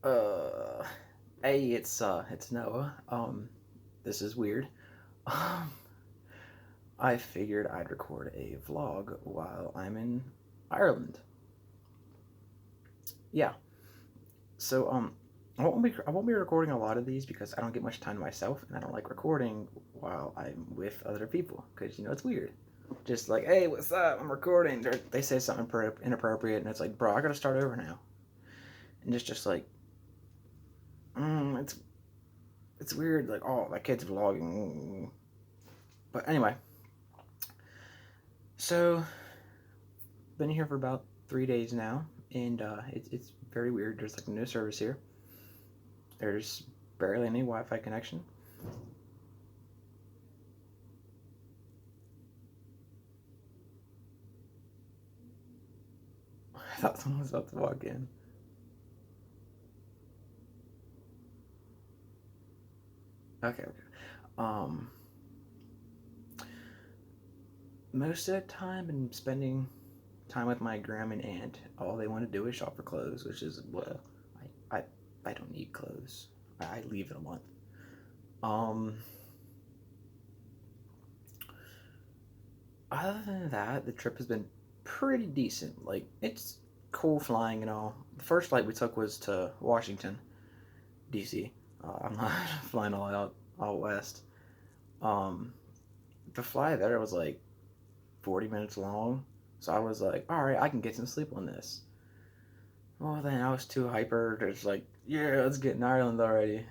Uh, hey, it's Noah. This is weird. Um, I figured I'd record a vlog while I'm in Ireland. Yeah. So, I won't be recording a lot of these because I don't get much time to myself, and I don't like recording while I'm with other people because it's weird. Just like, hey, what's up? I'm recording. They say something inappropriate, and it's like, bro, I gotta start over now. And it's just like, it's weird. Like, oh, that kid's vlogging. But anyway, so been here for about 3 days now, and it's very weird. There's like no service here. There's barely any Wi-Fi connection. I thought someone was about to walk in. Okay, okay. Um, most of the time, I'm spending time with my grandma and aunt. All they want to do is shop for clothes, which is well, I I, I don't need clothes. I leave in a month. Um, Other than that, the trip has been pretty decent. Like it's cool flying and all. The first flight we took was to Washington D.C. I'm not flying all west. Um, the flight there was like 40 minutes long, so I was like, all right, I can get some sleep on this. Well, then I was too hyper. It's like, yeah, let's get in Ireland already.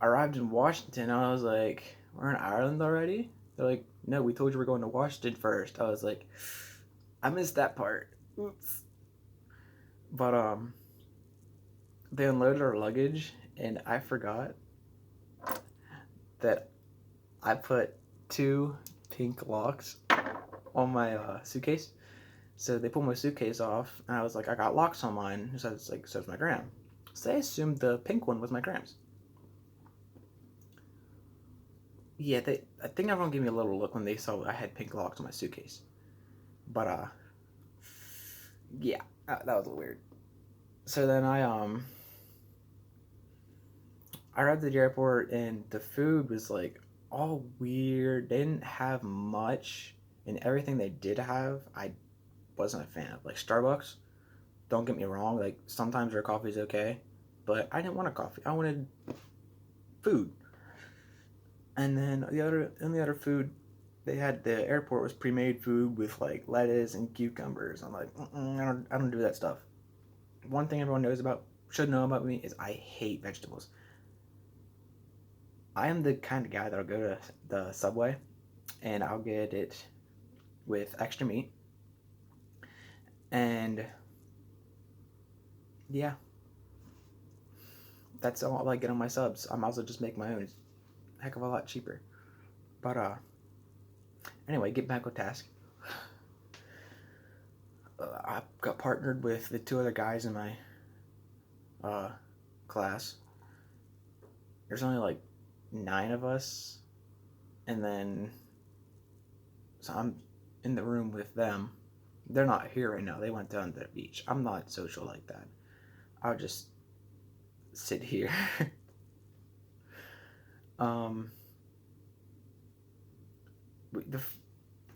I arrived in Washington. I was like, we're in Ireland already? They're like, no, we told you we're going to Washington first. I was like, I missed that part. Oops. But they unloaded our luggage, and I forgot that I put two pink locks on my suitcase. So they pulled my suitcase off, and I was like, I got locks on mine. So it's like, so it's my gram. So they assumed the pink one was my grams. Yeah, I think everyone gave me a little look when they saw I had pink locks on my suitcase. But yeah, that was a little weird. So then I arrived at the airport, and the food was like all weird. They didn't have much, and everything they did have, I wasn't a fan of. Like Starbucks, don't get me wrong, like sometimes their coffee is okay, but I didn't want a coffee. I wanted food. And then the other food they had, the airport was pre-made food with like lettuce and cucumbers. I'm like, I don't do that stuff. One thing everyone should know about me is I hate vegetables. I am the kind of guy that'll go to the Subway and I'll get it with extra meat. And yeah, that's all I get on my subs. I might as well just make my own. It's a heck of a lot cheaper. But anyway, get back on task. I got partnered with the two other guys in my uh, class. There's only like 9 of us, and then so I'm in the room with them. They're not here right now. They went down to the beach. I'm not social like that. I'll just sit here. um, the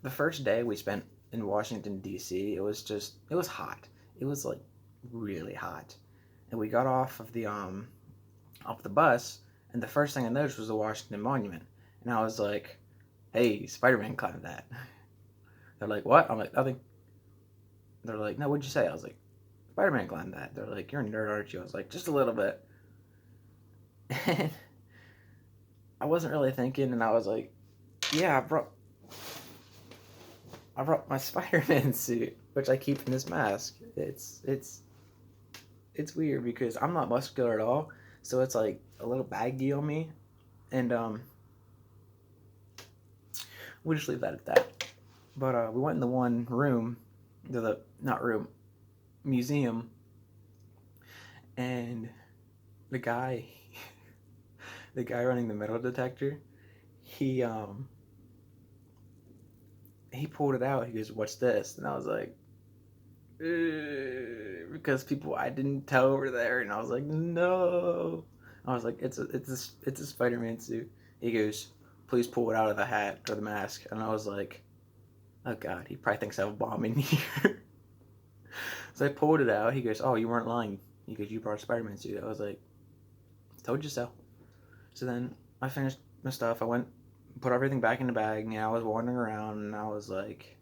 the first day we spent in Washington D.C. It was hot. It was like really hot, and we got off the bus, and the first thing I noticed was the Washington Monument, and I was like, "Hey, Spider-Man climbed that." They're like, "What?" I'm like, "Nothing." They're like, "No, what'd you say?" I was like, "Spider-Man climbed that." They're like, "You're a nerd, aren't you?" I was like, "Just a little bit." And I wasn't really thinking, and I was like, "Yeah, I brought my Spider-Man suit, which I keep in this mask. It's weird because I'm not muscular at all, so it's like a little baggy on me, and we'll just leave that at that. But we went in the one room, the not room museum, and the guy, the guy running the metal detector, he um he pulled it out. He goes, "What's this?" And I was like, because people I didn't tell were there, and I was like, no. I was like, it's a Spider-Man suit. He goes, please pull it out of the hat or the mask, and I was like, oh god, he probably thinks I have a bomb in here. So I pulled it out. He goes, oh, you weren't lying. He goes, you brought a Spider-Man suit. I was like, told you so. So then I finished my stuff. I went, put everything back in the bag, and I was wandering around, and I was like,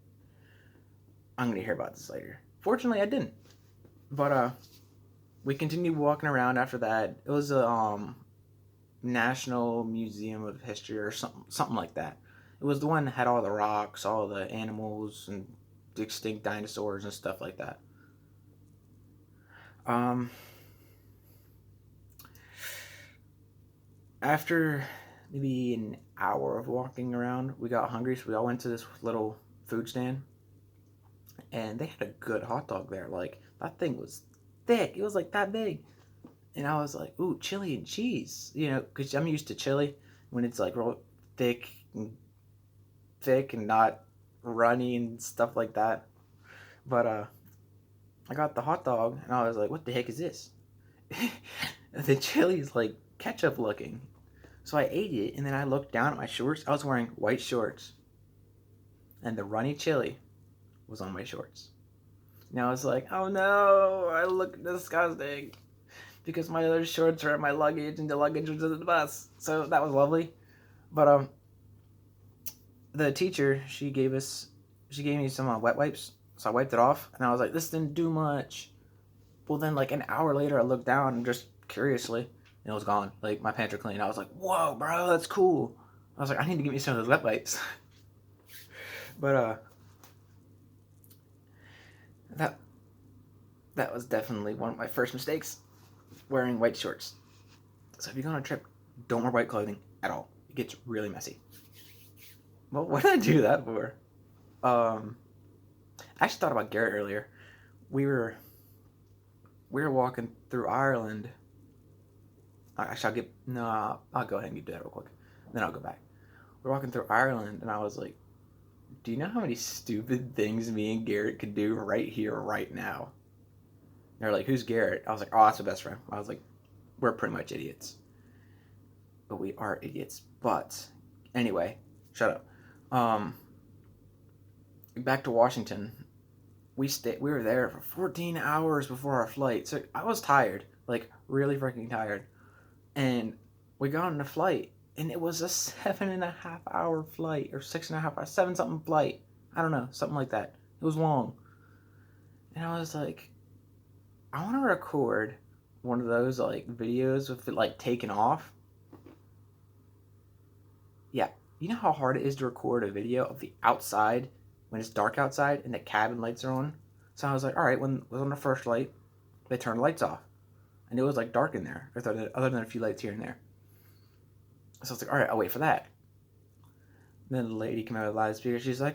I'm gonna hear about this later. Fortunately, I didn't. But we continued walking around after that. It was a National Museum of History or something like that. It was the one that had all the rocks, all the animals, and the extinct dinosaurs and stuff like that. Um, After maybe an hour of walking around, we got hungry, so we all went to this little food stand, and they had a good hot dog there. Like that thing was thick; it was like that big, and I was like, "Ooh, chili and cheese," because I'm used to chili when it's like real thick and not runny and stuff like that. But I got the hot dog, and I was like, "What the heck is this?" The chili is like ketchup looking. So I ate it, and then I looked down at my shorts. I was wearing white shorts, and the runny chili was on my shorts. And I was like, oh no, I look disgusting. Because my other shorts are in my luggage, and the luggage was in the bus. So that was lovely. But the teacher, she gave me some wet wipes. So I wiped it off, and I was like, this didn't do much. Well, then like an hour later, I looked down and just curiously, and it was gone. Like my pants were clean. I was like, whoa, bro, that's cool. I was like, I need to get me some of those wet wipes. But that that was definitely one of my first mistakes, wearing white shorts. So if you go on a trip, don't wear white clothing at all. It gets really messy. Well, what did I do that for? I actually thought about Garrett earlier. We were walking through Ireland. Actually, I'll go ahead and do that real quick. Then I'll go back. We're walking through Ireland, and I was like, do you know how many stupid things me and Garrett could do right here, right now? They're like, who's Garrett? I was like, oh, that's my best friend. I was like, we're pretty much idiots. But we are idiots. But anyway, shut up. Back to Washington. We were there for 14 hours before our flight. So I was tired, like really freaking tired. And we got on the flight, and it was a 7.5 hour flight, or 6.5 hours, 7 something flight. I don't know, something like that. It was long. And I was like, I want to record one of those like videos with it like taken off. Yeah, you know how hard it is to record a video of the outside when it's dark outside and the cabin lights are on? So I was like, all right, when it was on the first light, they turned the lights off. And it was like dark in there, other than a few lights here and there. So I was like, all right, I'll wait for that. And then the lady came out of the loudspeaker. She's like,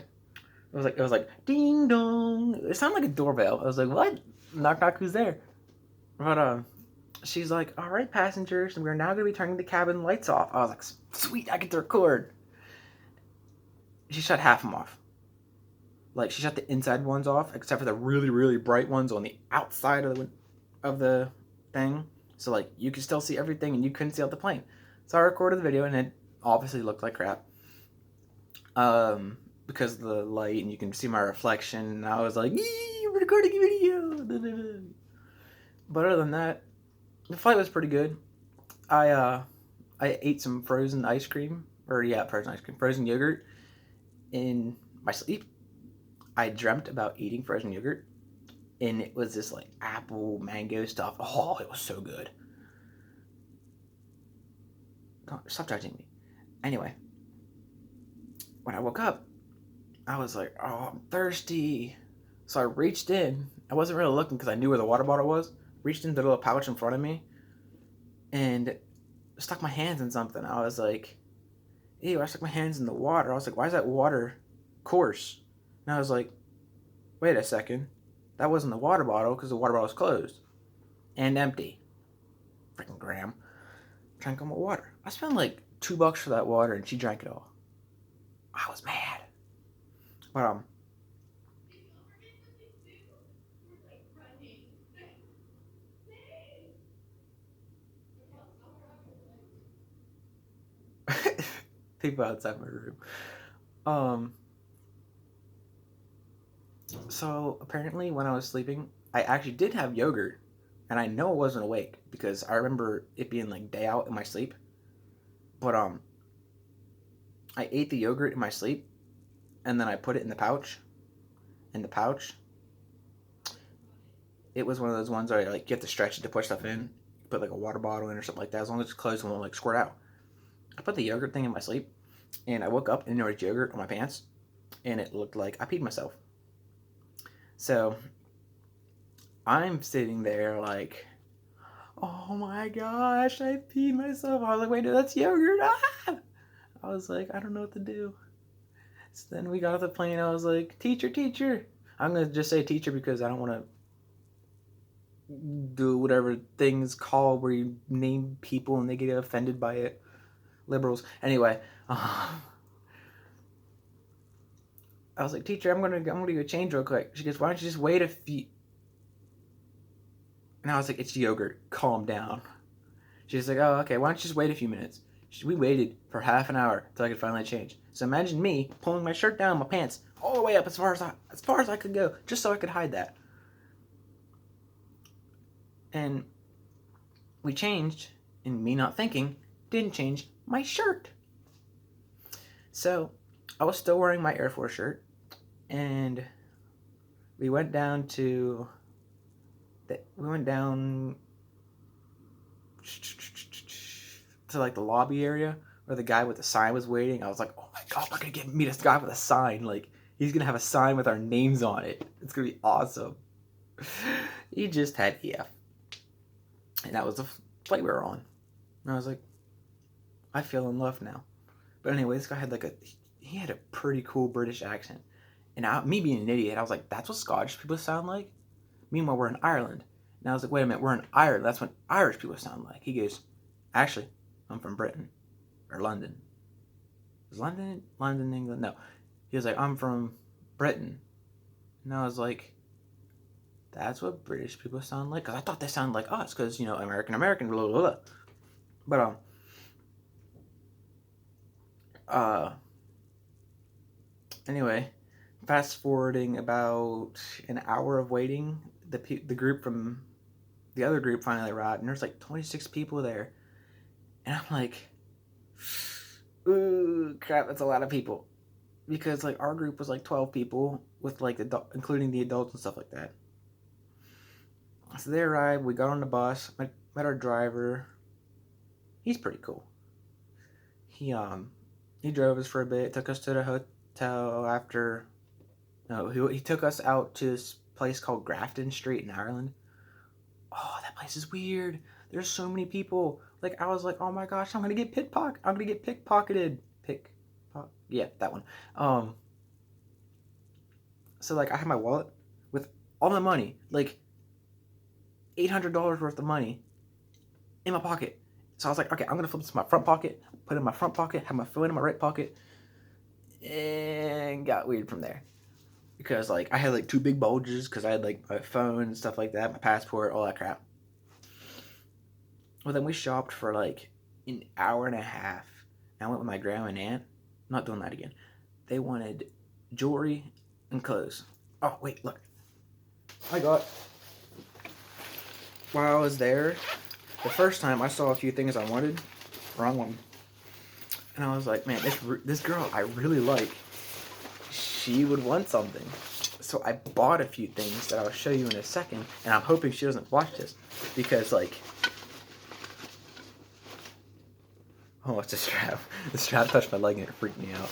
it was like, ding dong. It sounded like a doorbell. I was like, what? Knock knock, who's there? But she's like, all right, passengers, we're now gonna be turning the cabin lights off. I was like, sweet, I get to record. She shut half them off. Like she shut the inside ones off, except for the really, really bright ones on the outside of the thing. So like you could still see everything, and you couldn't see out the plane. So I recorded the video, and it obviously looked like crap. Because of the light, and you can see my reflection. And I was like, "Yee, recording a video." But other than that, the flight was pretty good. I ate some frozen ice cream, frozen yogurt in my sleep. I dreamt about eating frozen yogurt, and it was this like apple mango stuff. Oh, it was so good. Stop judging me. Anyway, when I woke up, I was like, oh, I'm thirsty. So I reached in. I wasn't really looking because I knew where the water bottle was. Reached into the little pouch in front of me and stuck my hands in something. I was like, ew, I stuck my hands in the water. I was like, why is that water coarse? And I was like, wait a second. That wasn't the water bottle because the water bottle was closed and empty. Freaking Graham. Drank all my water. I spent like $2 for that water, and she drank it all. I was mad. But People outside my room. Um, so apparently when I was sleeping, I actually did have yogurt, and I know I wasn't awake because I remember it being like day out in my sleep. But I ate the yogurt in my sleep, and then I put it in the pouch. In the pouch, it was one of those ones where like you have to stretch it to push stuff in. Put like a water bottle in or something like that. As long as it's closed, it won't like squirt out. I put the yogurt thing in my sleep, and I woke up and there was yogurt on my pants, and it looked like I peed myself. So I'm sitting there like, oh my gosh, I peed myself. I was like, wait, no, that's yogurt. Ah! I was like, I don't know what to do. So then we got off the plane. I was like, teacher, teacher. I'm going to just say teacher because I don't want to do whatever things called where you name people and they get offended by it. Liberals. Anyway, I was like, teacher, I'm gonna go change real quick. She goes, why don't you just wait a few? And I was like, it's yogurt. Calm down. She's like, oh, okay. Why don't you just wait a few minutes? We waited for half an hour until I could finally change. So imagine me pulling my shirt down, my pants all the way up as far as I could go, just so I could hide that. And we changed, and me not thinking didn't change my shirt. So I was still wearing my Air Force shirt, and we went down to like the lobby area where the guy with the sign was waiting. I was like, oh my god, we're gonna meet this guy with a sign. Like he's gonna have a sign with our names on it. It's gonna be awesome. He just had EF, and that was the flight we were on. And I was like, I feel in love now. But anyway, this guy had he had a pretty cool British accent. And me being an idiot, I was like, that's what Scottish people sound like? Meanwhile, we're in Ireland. And I was like, wait a minute, we're in Ireland. That's what Irish people sound like. He goes, actually, I'm from Britain. Or London. Is London, England? No. He was like, I'm from Britain. And I was like, that's what British people sound like? Because I thought they sounded like us. Because, American, blah, blah, blah. But, anyway, fast forwarding about an hour of waiting, the group from the other group finally arrived, and there's like 26 people there, and I'm like, ooh, crap, that's a lot of people, because like our group was like 12 people with like including the adults and stuff like that. So they arrived, we got on the bus, met our driver. He's pretty cool. He drove us for a bit, took us to the hotel after. No, he took us out to this place called Grafton Street in Ireland. Oh, that place is weird. There's so many people. Like I was like, oh my gosh, I'm gonna get pickpocketed. Yeah, that one. So like I had my wallet with all my money, like $800 worth of money in my pocket. So I was like, okay, I'm gonna flip this in my front pocket, put it in my front pocket, have my phone in my right pocket, and got weird from there. Because like I had like two big bulges because I had like my phone and stuff like that, my passport, all that crap. Well, then we shopped for like an hour and a half. And I went with my grandma and aunt. I'm not doing that again. They wanted jewelry and clothes. Oh wait, look. I got. While I was there, the first time I saw a few things I wanted. Wrong one. And I was like, man, this girl I really like. She would want something. So I bought a few things that I'll show you in a second, and I'm hoping she doesn't watch this, because like, oh, it's a strap. The strap touched my leg and it freaked me out.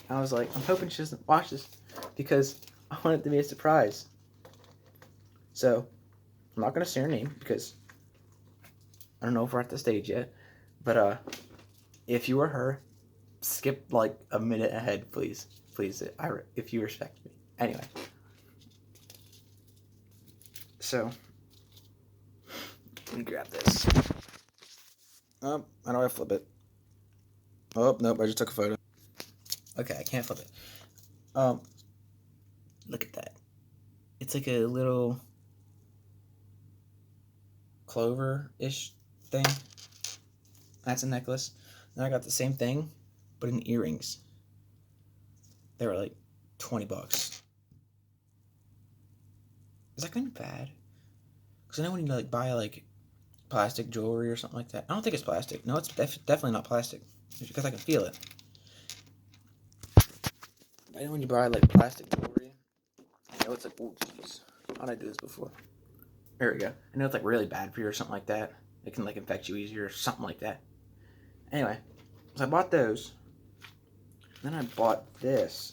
I was like, I'm hoping she doesn't watch this, because I want it to be a surprise. So I'm not gonna say her name because I don't know if we're at the stage yet, but if you were her, skip like a minute ahead, please. If you respect me. Anyway. So, let me grab this. Oh, how do I flip it? Oh, nope, I just took a photo. Okay, I can't flip it. Look at that. It's like a little clover-ish thing. That's a necklace. Then I got the same thing, but in earrings, they were like $20. Is that gonna be bad? Because I know when you like buy like plastic jewelry or something like that. I don't think it's plastic. No, it's definitely not plastic. It's because I can feel it. I know when you buy like plastic jewelry, I know it's like, oh jeez, how did I do this before? There we go. I know it's like really bad for you or something like that. It can like infect you easier or something like that. Anyway, so I bought those. Then I bought this.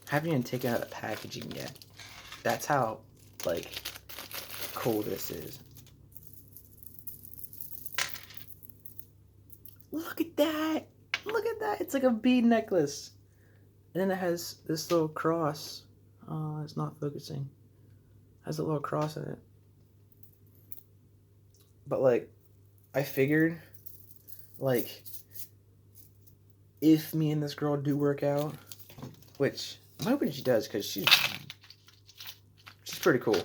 Haven't even taken out the packaging yet. That's how like cool this is. Look at that! Look at that! It's like a bead necklace. And then it has this little cross. Oh, it's not focusing. It has a little cross in it. But like, I figured, like, if me and this girl do work out, which I'm hoping she does, because she's pretty cool.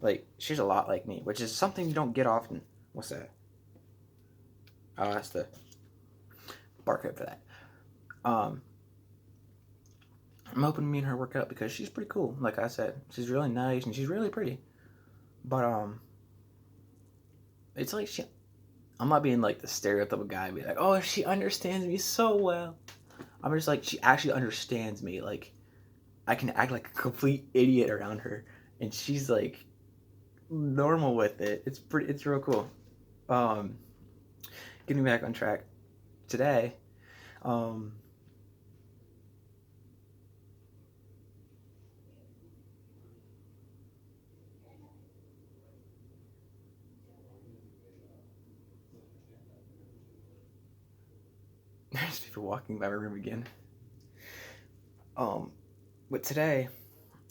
Like, she's a lot like me, which is something you don't get often. What's that? Oh, that's the barcode for that. I'm hoping me and her work out because she's pretty cool. Like I said, she's really nice and she's really pretty. But it's like I'm not being like the stereotypical guy, be like, oh, she understands me so well. I'm just like, she actually understands me. Like, I can act like a complete idiot around her, and she's like normal with it. It's real cool. Getting back on track today. There's people walking by my room again. But today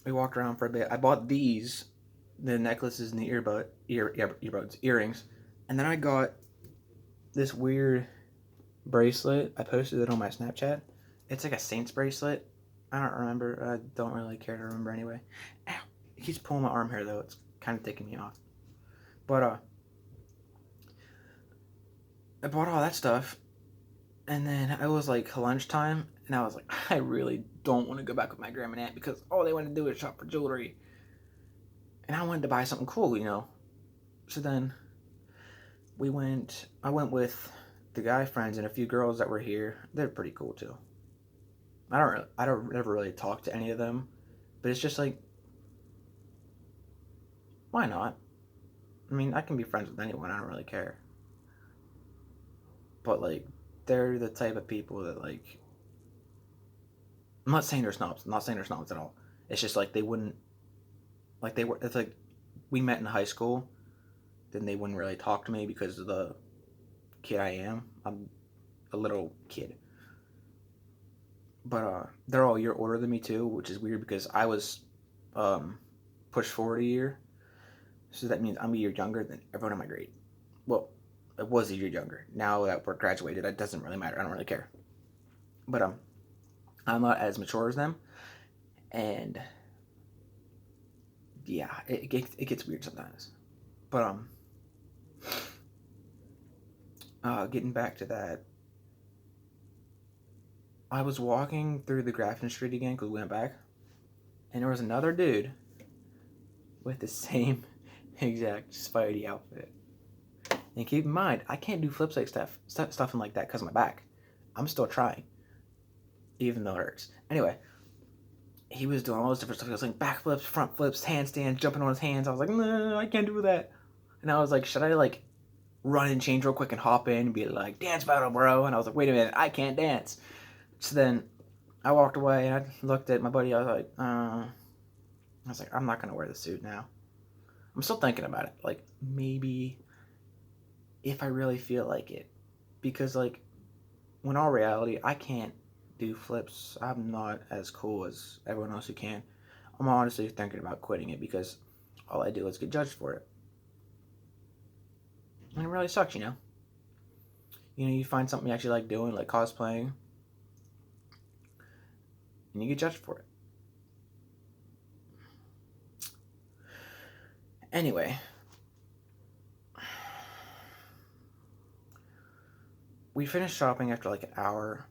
we walked around for a bit. I bought these, the necklaces and the earbuds, earrings, and then I got this weird bracelet. I posted it on my Snapchat. It's like a Saints bracelet. I don't remember. I don't really care to remember anyway. Ow! It keeps pulling my arm hair though. It's kind of taking me off. But I bought all that stuff, and then it was like lunchtime, and I was like, I really don't want to go back with my grandma and aunt because all they want to do is shop for jewelry, and I wanted to buy something cool, you know. So then I went with the guy friends and a few girls that were here. They're pretty cool too. I don't ever really talk to any of them, but it's just like, why not? I mean, I can be friends with anyone. I don't really care. But like, they're the type of people that like. I'm not saying they're snobs. I'm not saying they're snobs at all. It's just like they wouldn't. Like they were. It's like we met in high school. Then they wouldn't really talk to me because of the kid I am. I'm a little kid. But they're all a year older than me too, which is weird because I was pushed forward a year. So that means I'm a year younger than everyone in my grade. Well, I was a year younger. Now that we're graduated, it doesn't really matter. I don't really care. But I'm not as mature as them, and yeah, it gets weird sometimes. But getting back to that, I was walking through the Grafton Street again because we went back, and there was another dude with the same exact Spidey outfit. And keep in mind, I can't do flip side stuffing like that because of my back. I'm still trying, even though it hurts. Anyway, he was doing all this different stuff. He was like back flips, front flips, handstands, jumping on his hands. I was like, no, I can't do that. And I was like, should I like run and change real quick and hop in and be like, dance battle, bro? And I was like, wait a minute, I can't dance. So then I walked away and I looked at my buddy. I was like, I'm not gonna wear the suit now. I'm still thinking about it. Like maybe if I really feel like it, because like when all reality, I can't do flips. I'm not as cool as everyone else who can. I'm honestly thinking about quitting it because all I do is get judged for it. And it really sucks, you know? You know, you find something you actually like doing, like cosplaying, and you get judged for it. Anyway, we finished shopping after like an hour,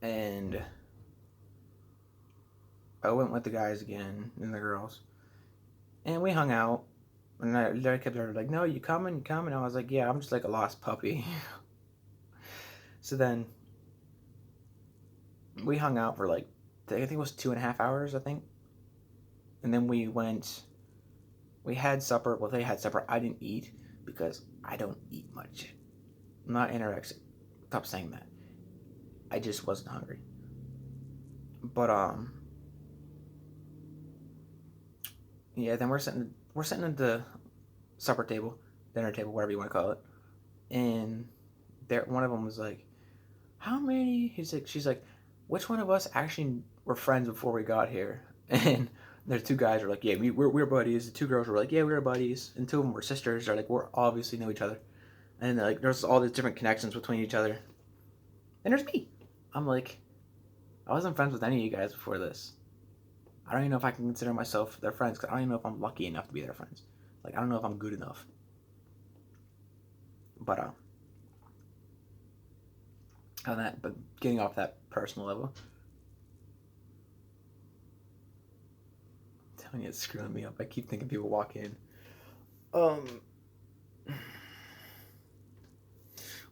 and I went with the guys again and the girls, and we hung out. And I kept like, "No, you coming? You coming?" And I was like, "Yeah, I'm just like a lost puppy." So then we hung out for like, I think it was 2.5 hours, I think. And then we had supper. Well, they had supper. I didn't eat because I don't eat much. I'm not anorexic. Stop saying that. I just wasn't hungry. But yeah. Then we're sitting at the supper table, dinner table, whatever you want to call it. And there, one of them was like, "How many?" She's like, "Which one of us actually were friends before we got here?" And there's two guys who are like, "Yeah, we're buddies." The two girls were like, "Yeah, we were buddies." And two of them were sisters. They're like, "We're obviously know each other." And like, there's all these different connections between each other. And there's me. I'm like, I wasn't friends with any of you guys before this. I don't even know if I can consider myself their friends, because I don't even know if I'm lucky enough to be their friends. Like, I don't know if I'm good enough. But but getting off that personal level, I'm telling you, it's screwing me up. I keep thinking people walk in. Um,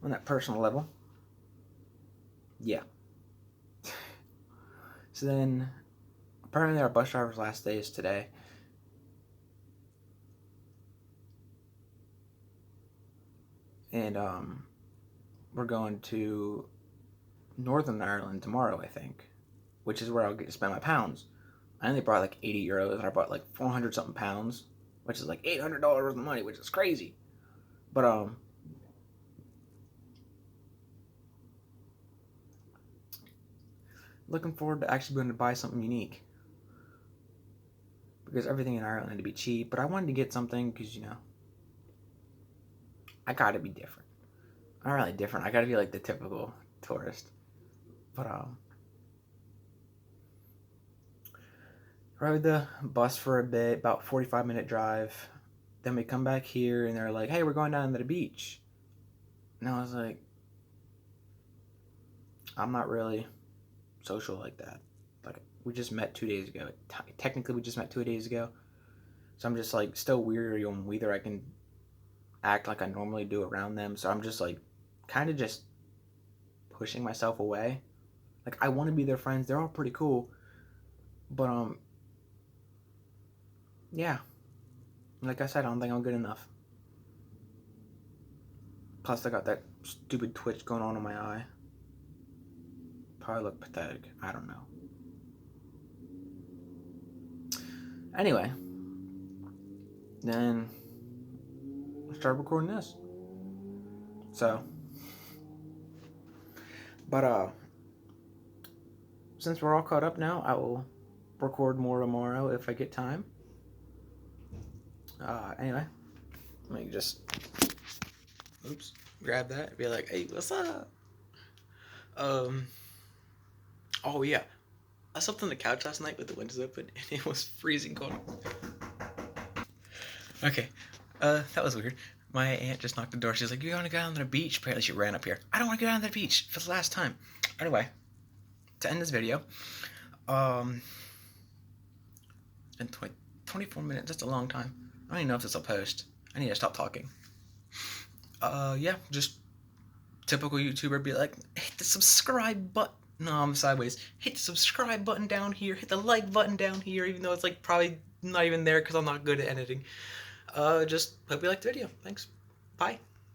on that personal level, yeah. So then, apparently our bus driver's last day is today. And we're going to Northern Ireland tomorrow, I think, which is where I'll get to spend my pounds. I only brought like 80 euros, and I brought like 400 something pounds, which is like $800 worth of money, which is crazy. But looking forward to actually being able to buy something unique, because everything in Ireland had to be cheap. But I wanted to get something because I gotta be different. I'm not really different. I gotta be like the typical tourist. But rode the bus for a bit, about 45-minute drive. Then we come back here, and they're like, "Hey, we're going down to the beach." And I was like, "I'm not really social like that. Like, we just met 2 days ago. Technically, we just met 2 days ago. So I'm just like still weary on whether I can act like I normally do around them. So I'm just like kind of just pushing myself away. Like, I want to be their friends. They're all pretty cool. But yeah. Like I said, I don't think I'm good enough. Plus, I got that stupid twitch going on in my eye. Probably look pathetic. I don't know. Anyway, then I started recording this. So, but since we're all caught up now, I will record more tomorrow if I get time. Anyway, let me just grab that. Be like, "Hey, what's up?" Oh yeah, I slept on the couch last night with the windows open, and it was freezing cold. Okay, that was weird. My aunt just knocked the door. She's like, "You want to go down to the beach?" Apparently, she ran up here. I don't want to go down to the beach for the last time. Anyway, to end this video, it's been 24 minutes. That's a long time. I don't even know if this will post. I need to stop talking. Yeah, just typical YouTuber, be like, hit the subscribe button. No, I'm sideways. Hit the subscribe button down here. Hit the like button down here, even though it's like probably not even there because I'm not good at editing. Just hope you liked the video. Thanks. Bye.